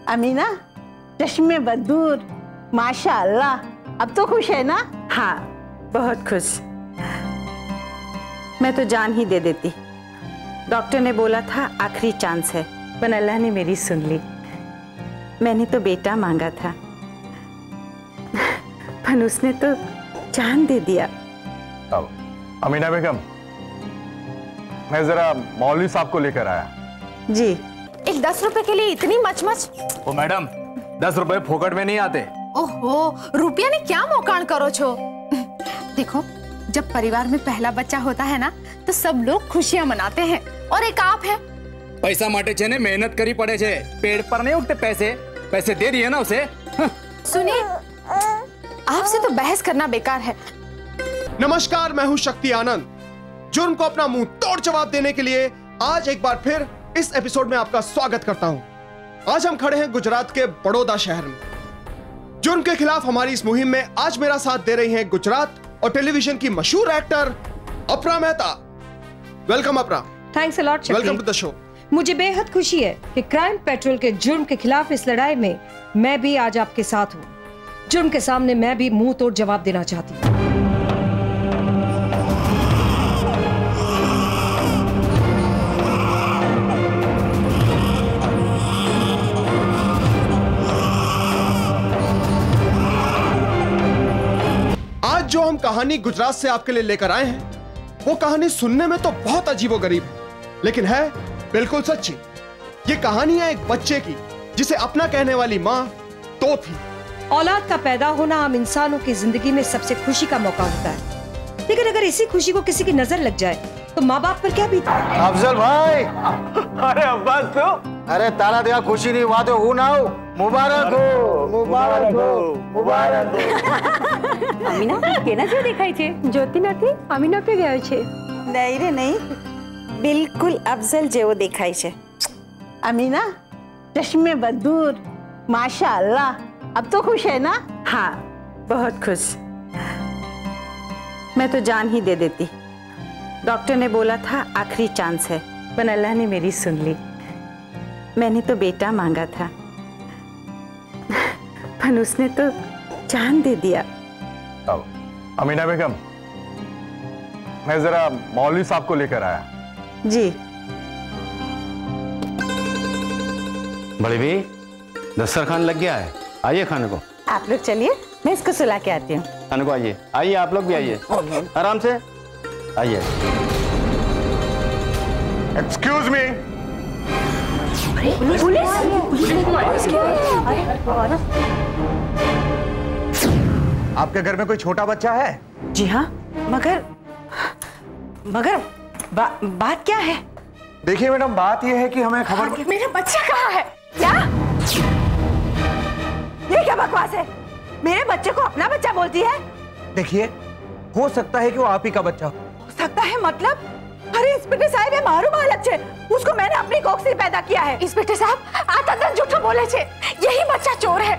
अमीना, चश्मे बदूर, माशाअल्लाह, अब तो खुश है ना? हाँ, बहुत खुश। मैं तो जान ही दे देती। डॉक्टर ने बोला था आखिरी चांस है, पर अल्लाह ने मेरी सुन ली। मैंने तो बेटा मांगा था, पर उसने तो जान दे दिया। अमीना बेगम, मैं जरा मौलवी साहब को लेकर आया। जी। एक 10 रुपए के लिए इतनी मच? ओ मैडम, 10 रुपए फोकट में नहीं आते। ओहो, रुपया ने क्या मोकाण करो छो। देखो, जब परिवार में पहला बच्चा होता है ना, तो सब लोग खुशियां मनाते हैं। और एक आप है, पैसा माटे छे ने मेहनत करी पड़े छे, पेड़ पर नहीं उगते पैसे दे दिए ना उसे। सुनिए, आपसे तो बहस करना बेकार है। नमस्कार, मैं हूं शक्ति आनंद। जुर्म को अपना मुंह तोड़ जवाब देने के लिए आज एक बार फिर इस एपिसोड में आपका स्वागत करता हूं। आज हम खड़े हैं गुजरात के बड़ौदा शहर में। जुर्म के खिलाफ हमारी इस मुहिम में आज मेरा साथ दे रही हैं गुजरात और टेलीविजन की मशहूर actor Apara Mehta. Welcome Apara. Thanks a lot Shakti. Welcome to the show. मुझे बेहद खुशी है कि क्राइम पेट्रोल के जुर्म के खिलाफ इस लड़ाई में मैं भी आज आपके साथ हूँ। जुर्म के सामने मैं भी मुंह तोड़ जवाब देना चाहती हूँ। आज जो हम कहानी गुजरात से आपके लिए लेकर आए हैं, वो कहानी सुनने में तो बहुत अजीबोगरीब है, लेकिन है बिल्कुल सच्ची। ये कहानी है एक बच्चे की जिसे अपना कहने वाली माँ तो थी। औलाद का पैदा होना हम इंसानों की जिंदगी में सबसे खुशी का मौका होता है, लेकिन अगर इसी खुशी को किसी की नजर लग जाए तो माँ बाप पर क्या बीते? अफजल भाई। अरे अब्बास तो, अरे ताला दिया खुशी नहीं हुआ तो हूँ ना हो। मुबारक हो, मुबारक हो, मुबारक हो। अमीना केना जो देखाय छे? ज्योति નથી, અમીના पे ગયો છે। नहीं रे नहीं, बिल्कुल अफजल जेवो देखाय छे। अमीना, चश्मे बदूर, माशाअल्लाह, अब तो खुश है ना? हाँ, बहुत खुश। मैं तो जान ही दे देती। डॉक्टर ने बोला था आखिरी चांस है, पर अल्लाह ने मेरी सुन ली। मैंने तो बेटा मांगा था, पर उसने तो जान दे दिया। अमीना बेगम, मैं जरा मौलवी साहब को लेकर आया। जी। बड़ी भी दस्तरखान लग गया है, आइए खाने को। आप लोग चलिए, मैं इसको सुला के आती हूँ। खाने को आइए, आइए आप लोग भी आइए, आराम से आइए। Excuse me. आपके घर में कोई छोटा बच्चा है? जी हाँ, मगर बात क्या है? देखिए मैडम, बात यह है कि हमें खबर। मेरा बच्चा कहाँ है? क्या? ये क्या बकवास है? मेरे बच्चे को अपना बच्चा बोलती है? देखिए, हो सकता है कि वो आप ही का बच्चा हो सकता है मतलब? अरे इंस्पेक्टर साहब, ये मारू बालक छे, उसको मैंने अपनी कोख से पैदा किया है। इंस्पेक्टर साहब, आता तक झूठ बोले छे, यही बच्चा चोर है।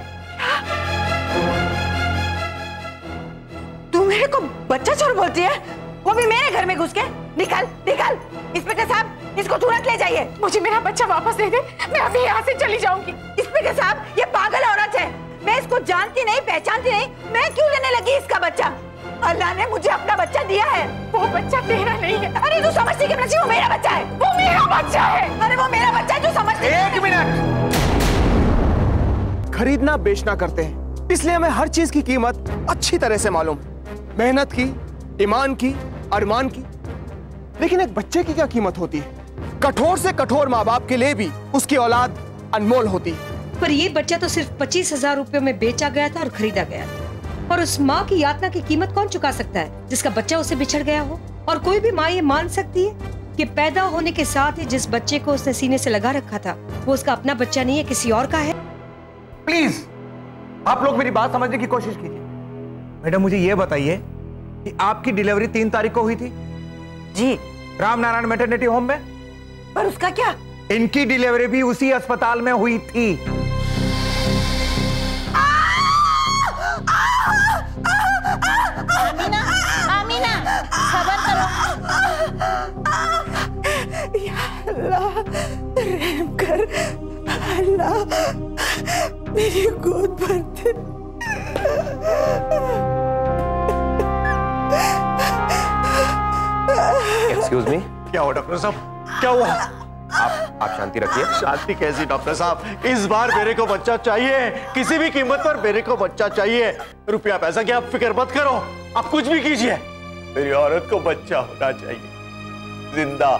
तू मेरे को बच्चा चोर बोलती है? वो भी मेरे घर में घुस के? निकल निकल। इंस्पेक्टर साहब, इसको तुरंत ले जाइए। मुझे मेरा बच्चा वापस दे दे, मैं अभी यहाँ से चली जाऊंगी। इंस्पेक्टर साहब, ये पागल औरत है, मैं इसको जानती नहीं पहचानती नहीं, मैं क्यों लेने लगी इसका बच्चा? अल्लाह ने मुझे अपना बच्चा दिया है। वो बच्चा तेरा नहीं है। अरे तू समझती क्यों नहीं? वो मेरा बच्चा है। वो मेरा बच्चा है। अरे वो मेरा बच्चा है, तू समझती? एक मिनट। खरीदना बेचना करते हैं, इसलिए हमें हर चीज की कीमत अच्छी तरह से मालूम है। मेहनत की, ईमान की, अरमान की। लेकिन एक बच्चे की क्या कीमत होती है? कठोर से कठोर माँ बाप के लिए भी उसकी औलाद अनमोल होती है। पर ये बच्चा तो सिर्फ 25,000 रुपयों में बेचा गया था और खरीदा गया था। और उस माँ की यातना की कीमत कौन चुका सकता है जिसका बच्चा उसे बिछड़ गया हो? और कोई भी माँ ये मान सकती है कि पैदा होने के साथ ही जिस बच्चे को उसने सीने से लगा रखा था वो उसका अपना बच्चा नहीं है, किसी और का है? प्लीज आप लोग मेरी बात समझने की कोशिश कीजिए। मैडम, मुझे ये बताइए कि आपकी डिलीवरी 3 तारीख को हुई थी? जी। रामनारायण मैटरनिटी होम में। पर उसका क्या? इनकी डिलीवरी भी उसी अस्पताल में हुई थी। आमीना, आमीना, सब्र करो। या अल्लाह, रहम कर। अल्लाह, मेरी गोद भरते। एक्सक्यूज मी, क्या हुआ डॉक्टर साहब, क्या हुआ? आप शांति रखिए। शांति कैसी डॉक्टर साहब, इस बार मेरे को बच्चा चाहिए, किसी भी कीमत पर मेरे को बच्चा चाहिए। रुपया पैसा की आप फिक्र मत करो, आप कुछ भी कीजिए, मेरी औरत को बच्चा होना चाहिए, जिंदा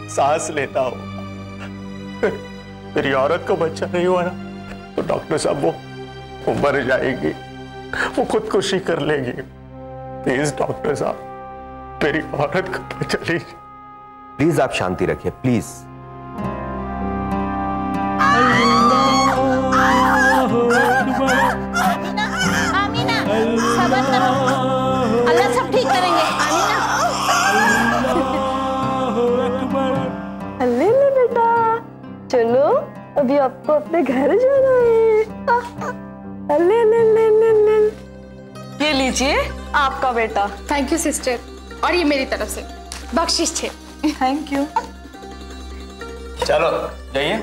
सांस लेता हो। मेरी औरत को बच्चा नहीं हुआ ना तो डॉक्टर साहब वो मर जाएगी, वो खुदकुशी कर लेगी। प्लीज डॉक्टर साहब मेरी औरत को बचा लीजिए। प्लीज आप शांति रखिए, प्लीज। आमीना, सब्र करो, अल्लाह सब ठीक करेंगे। आमीना, अल्ले ले बेटा, चलो अभी आपको अपने घर जाना है। अल्ले ले ले ले ले, ये लीजिए आपका बेटा। थैंक यू सिस्टर, और ये मेरी तरफ से बख्शिश है। Thank you. चलो जाइए।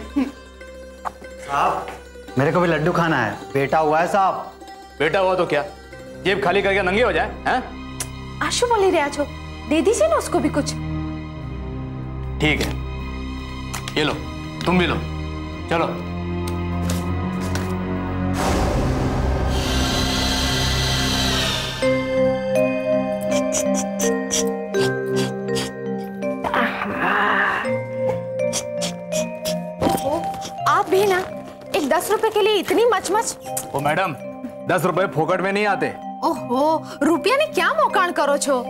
साहब मेरे को भी लड्डू खाना है, बेटा हुआ है साहब। बेटा हुआ तो क्या, जेब खाली करके नंगे हो जाए हैं? आशु बोली रहा छो, दे दीजिए ना उसको भी कुछ। ठीक है, ये लो, तुम भी लो, चलो। आप भी ना एक 10 रुपए के लिए इतनी मचमच। ओ मैडम, 10 रुपए फोकट में नहीं आते। ओहो, रुपया ने क्या मोकाण करो छो।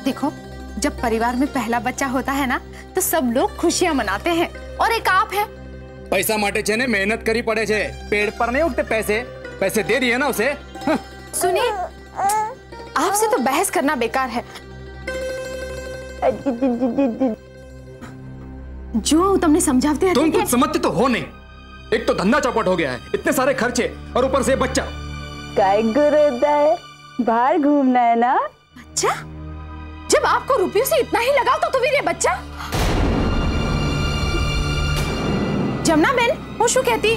देखो, जब परिवार में पहला बच्चा होता है ना तो सब लोग खुशियां मनाते हैं, और एक आप है। पैसा माटे छे ने मेहनत करी पड़े छे, पेड़ पर नहीं उगते पैसे, पैसे दे दिए ना उसे। सुनिए, आपसे तो बहस करना बेकार है। जो तुमने समझाते हैं, तुम कुछ समझते तो हो नहीं। एक तो धंधा चौपट हो गया है, इतने सारे खर्चे, और ऊपर से बच्चा। काय गुरुदा है, बाहर घूमना है ना। बच्चा? जब आपको रुपयों से इतना ही लगाव तो फिर ये बच्चा। जमुना बेन, वो शू कहती?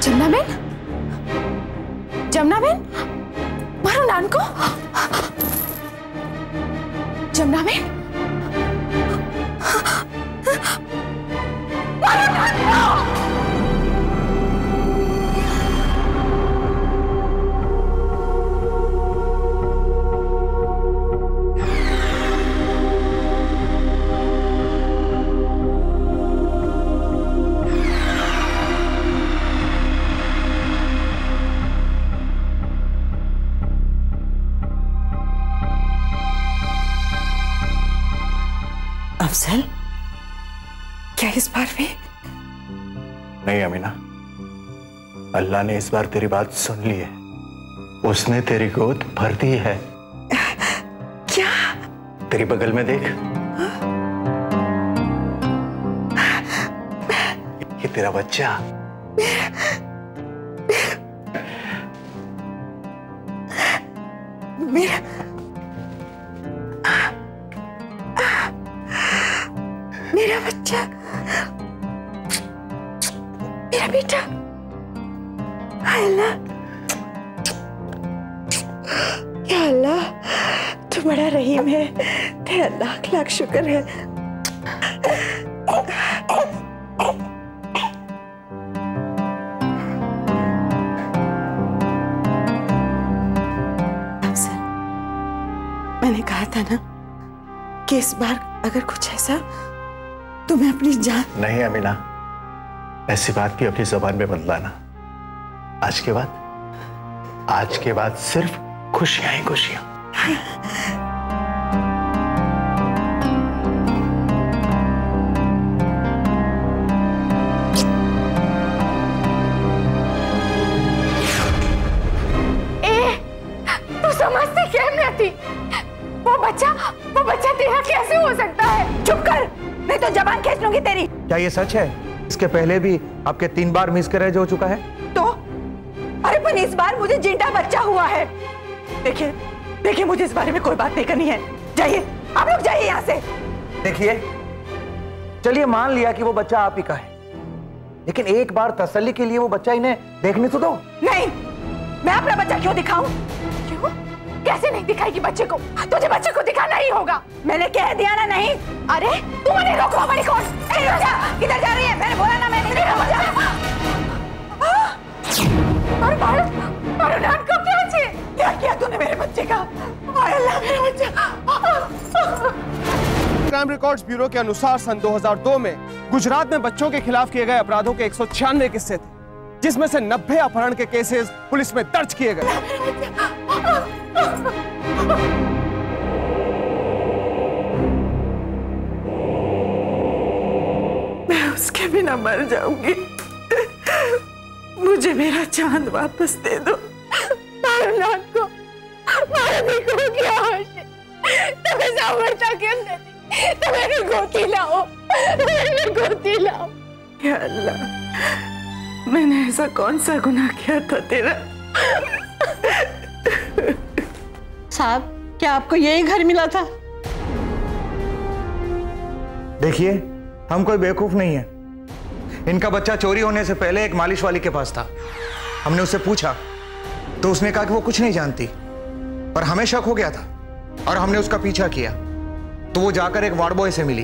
जमुना बेन, जमुना बेन, मारो नान को। जमुना बेन, मारो नान को। अफजल, क्या इस बार भी? नहीं अमीना, अल्लाह ने इस बार तेरी बात सुन ली है, उसने तेरी गोद भर दी है। क्या? तेरी बगल में देख, ये तेरा बच्चा। मेरा मेरा बच्चा, मेरा बेटा। हाय अल्लाह, या अल्लाह, तू बड़ा रहीम है, तेरा लाख लाख शुक्र है। मैंने कहा था ना कि इस बार अगर कुछ ऐसा तो मैं अपनी जान। नहीं अमीना, ऐसी बात भी अपनी जबान में मत लाना। आज के बाद सिर्फ खुशियां ही खुशियां। तू समझती क्या नहीं? वो बच्चा तेरा कैसे हो सकता है? चुप कर, नहीं तो जबान खींच लूंगी तेरी। क्या ये सच है? इसके पहले भी आपके 3 बार मिसकैरेज हो चुका है? तो अरे पर इस बार मुझे जिंदा बच्चा हुआ है। देखिए मुझे इस बारे में कोई बात नहीं करनी है। जाइए, आप लोग जाइए यहाँ से। देखिए, चलिए मान लिया कि वो बच्चा आप ही का है, लेकिन एक बार तसल्ली के लिए वो बच्चा इन्हें देखने तो दो। नहीं, मैं अपना बच्चा क्यों दिखाऊं? क्यों? कैसे नहीं दिखाएगी बच्चे को? तुझे बच्चे को दिखाना ही होगा। मैंने कह दिया ना नहीं। अरे तू मुझे रोको हमारी कौन? किधर जा रही है? मैंने बोला ना मैं नहीं देखा। क्या किया तूने मेरे बच्चे का? अल्लाह मेरा बच्चा। क्राइम रिकॉर्ड्स ब्यूरो के अनुसार सन 2002 में गुजरात में बच्चों के खिलाफ किए गए अपराधों के 196 किस्से थे, जिसमें से 90 अपहरण के केसेस पुलिस में दर्ज किए गए। मैं उसके बिना मर जाऊंगी। मुझे मेरा चांद वापस दे दो। नान को मारने को क्या आशे? तुम्हें सामर्थ्य क्यों देती? तुम्हें गोती लाओ, गोती लाओ। या अल्लाह, मैंने ऐसा कौन सा गुनाह किया था तेरा? साहब, क्या आपको यही घर मिला था? देखिए, हम कोई बेवकूफ नहीं है। इनका बच्चा चोरी होने से पहले एक मालिश वाली के पास था। हमने उससे पूछा तो उसने कहा कि वो कुछ नहीं जानती, पर हमें शक हो गया था और हमने उसका पीछा किया। तो वो जाकर एक वार्ड बॉय से मिली।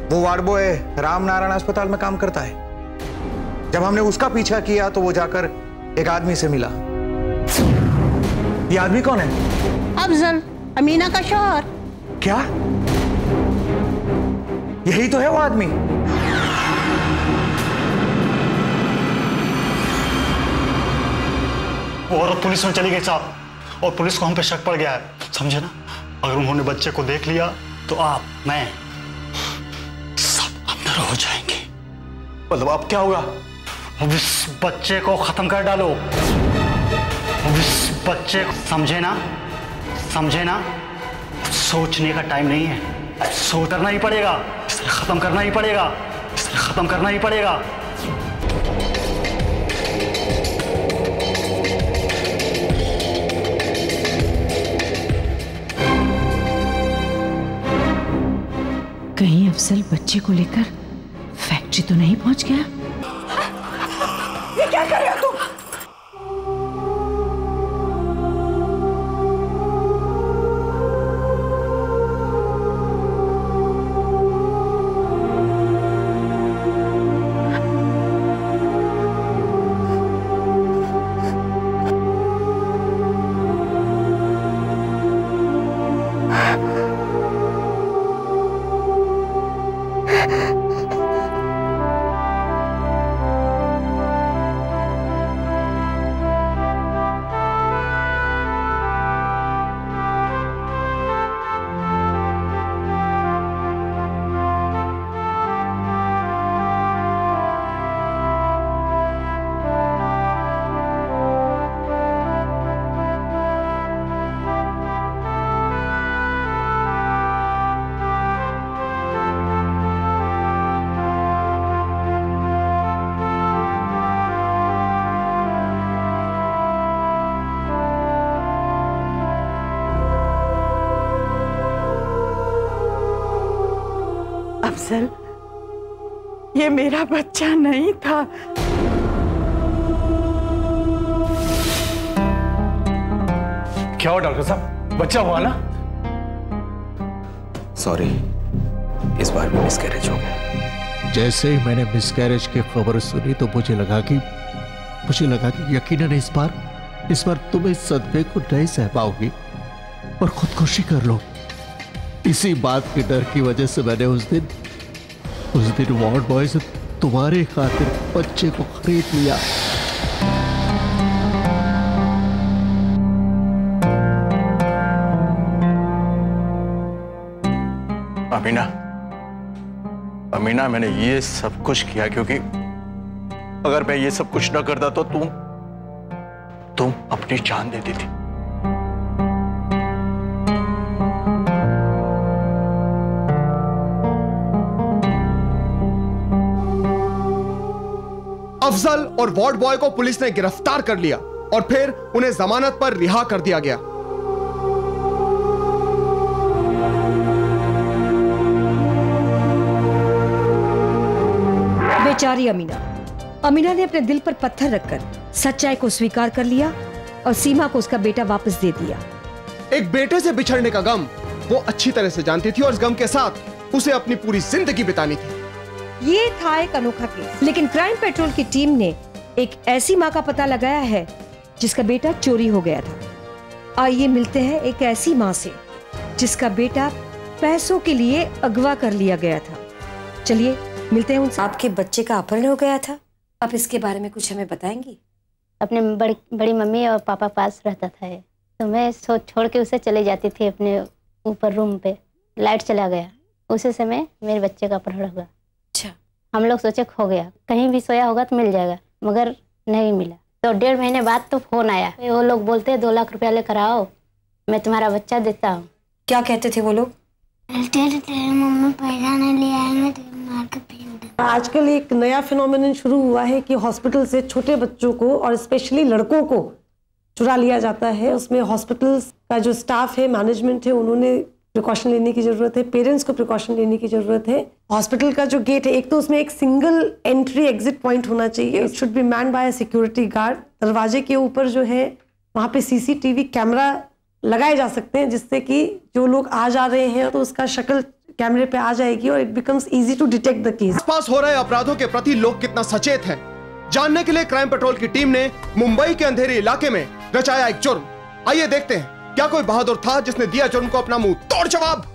वो वार्ड बॉय रामनारायण अस्पताल में काम करता है। जब हमने उसका पीछा किया तो वो जाकर एक आदमी से मिला। ये आदमी कौन है? अफजल, अमीना का शौहर। क्या? यही तो है वो आदमी। वो औरत पुलिस में चली गई साहब, और पुलिस को हम पे शक पड़ गया है, समझे ना? अगर उन्होंने बच्चे को देख लिया तो आप, मैं, सब अंदर हो जाएंगे। मतलब अब क्या होगा? अब इस बच्चे को खत्म कर डालो। अब इस बच्चे को, समझे ना? समझे ना? सोचने का टाइम नहीं है, सो करना ही पड़ेगा। इसे खत्म करना ही पड़ेगा, इसे खत्म करना ही पड़ेगा। कहीं अफजल बच्चे को लेकर फैक्ट्री तो नहीं पहुंच गया? ये क्या कर रहे हो तुम? अफजल, ये मेरा बच्चा नहीं था। क्या हो डॉक्टर साहब, बच्चा हुआ ना? सॉरी, इस बार भी मिसकैरेज हो गया। जैसे ही मैंने मिसकैरेज की खबर सुनी तो मुझे लगा कि यकीनन इस बार तुम इस सदमे को नहीं सह पाओगी और खुदकुशी कर लो। इसी बात के डर की वजह से मैंने उस दिन वार्ड बॉय से तुम्हारे खातिर बच्चे को खरीद लिया। अमीना, मैंने ये सब कुछ किया क्योंकि अगर मैं ये सब कुछ न करता तो तुम अपनी जान दे देती। अफजल और वार्ड बॉय को पुलिस ने गिरफ्तार कर लिया और फिर उन्हें जमानत पर रिहा कर दिया गया। बेचारी अमीना। अमीना ने अपने दिल पर पत्थर रखकर सच्चाई को स्वीकार कर लिया और सीमा को उसका बेटा वापस दे दिया। एक बेटे से बिछड़ने का गम वो अच्छी तरह से जानती थी और इस गम के साथ उसे अपनी पूरी जिंदगी बितानी थी। ये था एक अनोखा केस, लेकिन क्राइम पेट्रोल की टीम ने एक ऐसी मां का पता लगाया है जिसका बेटा चोरी हो गया था। आइए मिलते हैं एक ऐसी मां से जिसका बेटा पैसों के लिए अगवा कर लिया गया था। चलिए मिलते हैं उनसे। आपके बच्चे का अपहरण हो गया था, आप इसके बारे में कुछ हमें बताएंगी? अपने बड़ी मम्मी और पापा पास रहता था ये, तो मैं छोड़ के उसे चली जाती थी अपने ऊपर रूम पे। लाइट चला गया, उसी समय मेरे बच्चे का अपहरण हुआ। अच्छा। हम लोग सोचे खो गया, कहीं भी सोया होगा तो मिल जाएगा, मगर नहीं मिला। तो 1.5 महीने बाद तो फोन आया, वो लोग बोलते 2 लाख रुपया लेकर आओ, मैं तुम्हारा बच्चा देता हूँ। क्या कहते थे वो लोग? मम्मी पैसा नहीं ले आएंगे तो मार के फेंक दे। आजकल एक नया फिनोमेनन शुरू हुआ है कि हॉस्पिटल से छोटे बच्चों को और स्पेशली लड़कों को चुरा लिया जाता है। उसमें हॉस्पिटल्स का जो स्टाफ है, मैनेजमेंट है, उन्होंने प्रिकॉशन लेने की जरूरत है, पेरेंट्स को प्रिकॉशन लेने की जरूरत है। हॉस्पिटल का जो गेट है, एक तो उसमें एक सिंगल एंट्री एग्जिट पॉइंट होना चाहिए। It should be manned by a security guard. दरवाजे के ऊपर जो है वहाँ पे CCTV कैमरा लगाए जा सकते हैं, जिससे कि जो लोग आ जा रहे हैं तो उसका शक्ल कैमरे पे आ जाएगी और it becomes easy to detect the case. आसपास हो रहे अपराधों के प्रति लोग कितना सचेत हैं, जानने के लिए क्राइम पेट्रोल की टीम ने मुंबई के अंधेरे इलाके में रचाया एक जुर्म। आइए देखते हैं क्या कोई बहादुर था जिसने दिया जुर्म को अपना मुंह तोड़ जवाब।